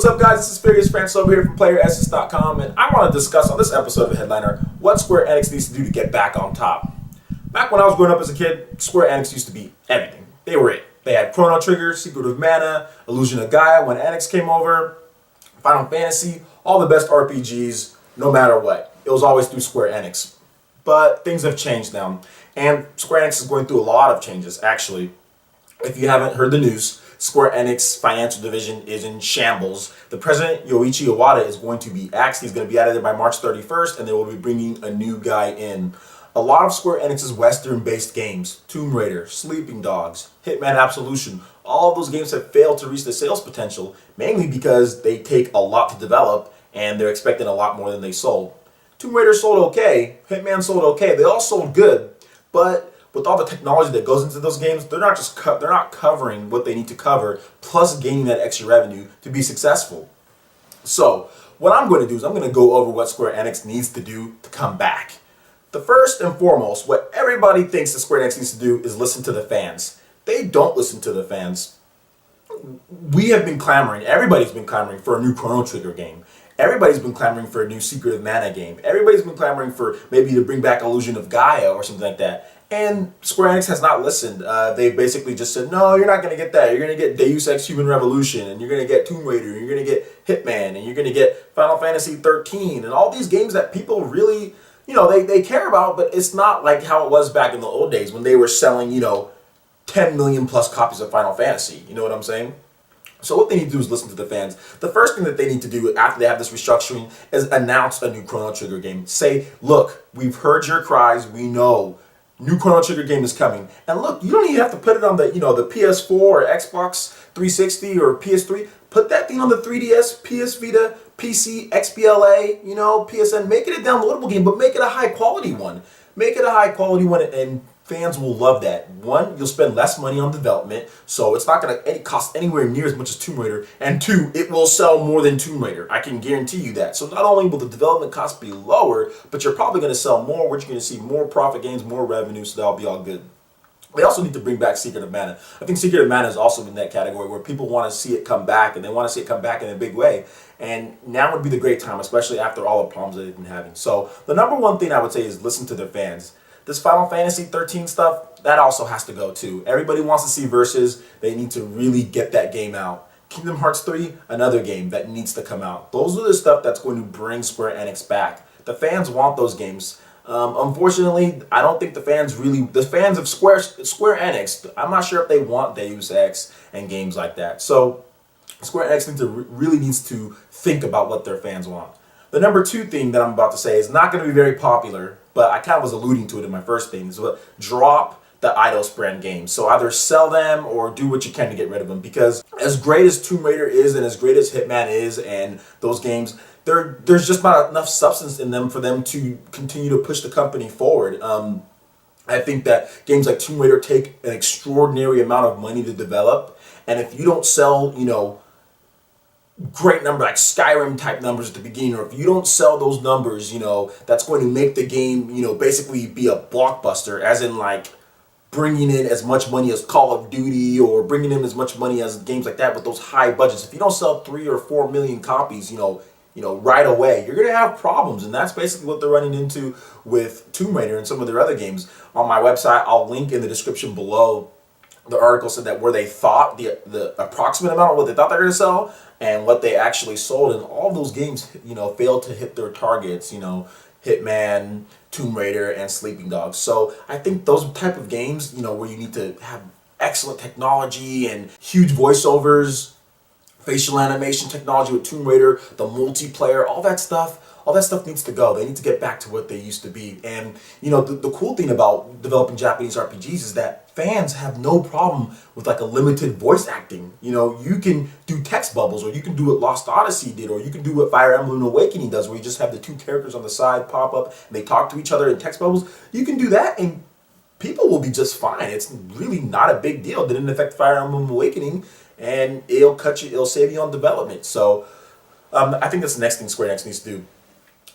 What's up, guys? This is Furious France over here from PlayerEssence.com, and I want to discuss on this episode of the Headliner what Square Enix needs to do to get back on top. Back when I was growing up as a kid, Square Enix used to be everything. They were it. They had Chrono Trigger, Secret of Mana, Illusion of Gaia when Enix came over, Final Fantasy, all the best RPGs, no matter what. It was always through Square Enix. But things have changed now, and Square Enix is going through a lot of changes, actually. If you haven't heard the news, Square Enix financial division is in shambles. The president, Yoichi Iwata, is going to be axed. He's going to be out of there by March 31st, and they will be bringing a new guy in. A lot of Square Enix's Western-based games, Tomb Raider, Sleeping Dogs, Hitman Absolution, all of those games have failed to reach their sales potential, mainly because they take a lot to develop, and they're expecting a lot more than they sold. Tomb Raider sold okay, Hitman sold okay, they all sold good, but with all the technology that goes into those games, they're not covering what they need to cover, plus gaining that extra revenue to be successful. So, what I'm going to do is I'm going to go over what Square Enix needs to do to come back. The first and foremost, what everybody thinks that Square Enix needs to do is listen to the fans. They don't listen to the fans. We have been clamoring, everybody's been clamoring for a new Chrono Trigger game. Everybody's been clamoring for a new Secret of Mana game. Everybody's been clamoring for maybe to bring back Illusion of Gaia or something like that. And Square Enix has not listened. They basically just said, no, you're not going to get that. You're going to get Deus Ex Human Revolution, and you're going to get Tomb Raider, and you're going to get Hitman, and you're going to get Final Fantasy 13, and all these games that people really, they care about, but it's not like how it was back in the old days when they were selling, 10 million plus copies of Final Fantasy. You know what I'm saying? So what they need to do is listen to the fans. The first thing that they need to do after they have this restructuring is announce a new Chrono Trigger game. Say, look, we've heard your cries, we know. New Chrono Trigger game is coming. And look, you don't even have to put it on the, the PS4 or Xbox 360 or PS3. Put that thing on the 3DS, PS Vita, PC, XBLA, PSN. Make it a downloadable game, but make it a high quality one. Make it a high quality one, and fans will love that. One, you'll spend less money on development, so it's not going to cost anywhere near as much as Tomb Raider. And two, it will sell more than Tomb Raider. I can guarantee you that. So not only will the development cost be lower, but you're probably going to sell more, which you're going to see more profit gains, more revenue, so that'll be all good. They also need to bring back Secret of Mana. I think Secret of Mana is also in that category where people want to see it come back, and they want to see it come back in a big way. And now would be the great time, especially after all the problems that they've been having. So the number one thing I would say is listen to their fans. This Final Fantasy 13 stuff, that also has to go too. Everybody wants to see Versus. They need to really get that game out. Kingdom Hearts 3, another game that needs to come out. Those are the stuff that's going to bring Square Enix back. The fans want those games. Unfortunately, I don't think the fans of Square Enix, I'm not sure if they want Deus Ex and games like that. So Square Enix really needs to think about what their fans want. The number two thing that I'm about to say is not going to be very popular, but I kind of was alluding to it in my first thing, is drop the Eidos brand games. So either sell them or do what you can to get rid of them, because as great as Tomb Raider is and as great as Hitman is and those games, there's just not enough substance in them for them to continue to push the company forward. I think that games like Tomb Raider take an extraordinary amount of money to develop, and if you don't sell, great number like Skyrim type numbers at the beginning, or if you don't sell those numbers, that's going to make the game, basically be a blockbuster, as in like bringing in as much money as Call of Duty or bringing in as much money as games like that with those high budgets. If you don't sell 3 or 4 million copies, right away, you're going to have problems. And that's basically what they're running into with Tomb Raider and some of their other games. On my website, I'll link in the description below. The article said that where they thought the approximate amount of what they thought they were going to sell and what they actually sold, and all of those games, failed to hit their targets, Hitman, Tomb Raider, and Sleeping Dogs. So I think those type of games, where you need to have excellent technology and huge voiceovers, facial animation technology with Tomb Raider, the multiplayer, all that stuff needs to go. They need to get back to what they used to be. And, the cool thing about developing Japanese RPGs is that fans have no problem with like a limited voice acting. You can do text bubbles, or you can do what Lost Odyssey did, or you can do what Fire Emblem Awakening does, where you just have the two characters on the side pop up and they talk to each other in text bubbles. You can do that and people will be just fine. It's really not a big deal. It didn't affect Fire Emblem Awakening, and it'll save you on development. So I think that's the next thing Square Enix needs to do.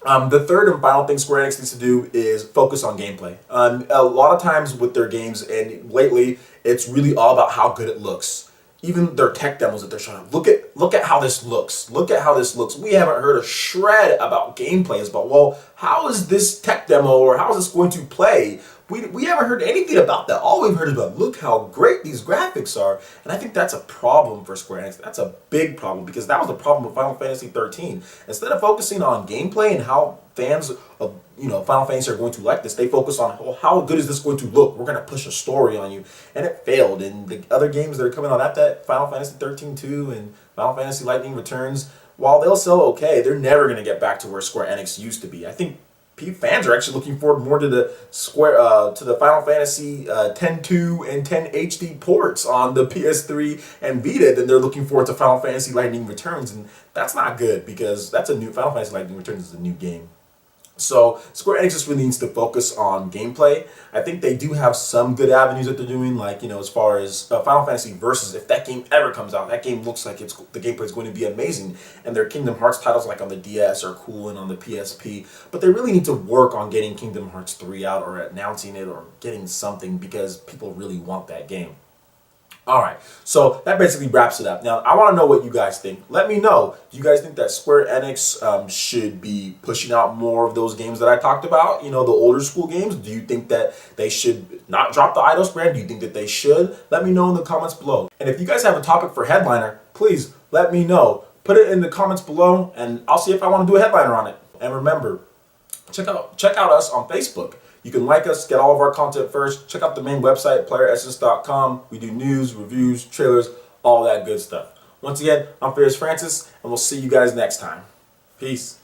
The third and final thing Square Enix needs to do is focus on gameplay. A lot of times with their games, and lately, it's really all about how good it looks. even their tech demos that they're showing. Look at how this looks. Look at how this looks. We haven't heard a shred about gameplay. But well, how is this tech demo or how is this going to play? We haven't heard anything about that. All we've heard is about look how great these graphics are. And I think that's a problem for Square Enix. That's a big problem because that was the problem with Final Fantasy 13. Instead of focusing on gameplay and how fans of Final Fantasy are going to like this, they focus on, well, how good is this going to look? We're going to push a story on you. And it failed. And the other games that are coming out after that, Final Fantasy 13 2 and Final Fantasy Lightning Returns, while they'll sell okay, they're never going to get back to where Square Enix used to be. I think fans are actually looking forward more to the Final Fantasy 10-2 and 10 HD ports on the PS3 and Vita than they're looking forward to Final Fantasy Lightning Returns, and that's not good because that's a new Final Fantasy Lightning Returns is a new game. So Square Enix just really needs to focus on gameplay. I think they do have some good avenues that they're doing, like as far as Final Fantasy Versus. If that game ever comes out, that game looks like the gameplay is going to be amazing. And their Kingdom Hearts titles, like on the DS, are cool and on the PSP. But they really need to work on getting Kingdom Hearts 3 out or announcing it or getting something because people really want that game. Alright, so that basically wraps it up. Now, I want to know what you guys think. Let me know. Do you guys think that Square Enix should be pushing out more of those games that I talked about? The older school games? Do you think that they should not drop the Eidos brand? Do you think that they should? Let me know in the comments below. And if you guys have a topic for Headliner, please let me know. Put it in the comments below, and I'll see if I want to do a Headliner on it. And remember, check out us on Facebook. You can like us, get all of our content first. Check out the main website, playeressence.com. We do news, reviews, trailers, all that good stuff. Once again, I'm Fierce Francis, and we'll see you guys next time. Peace.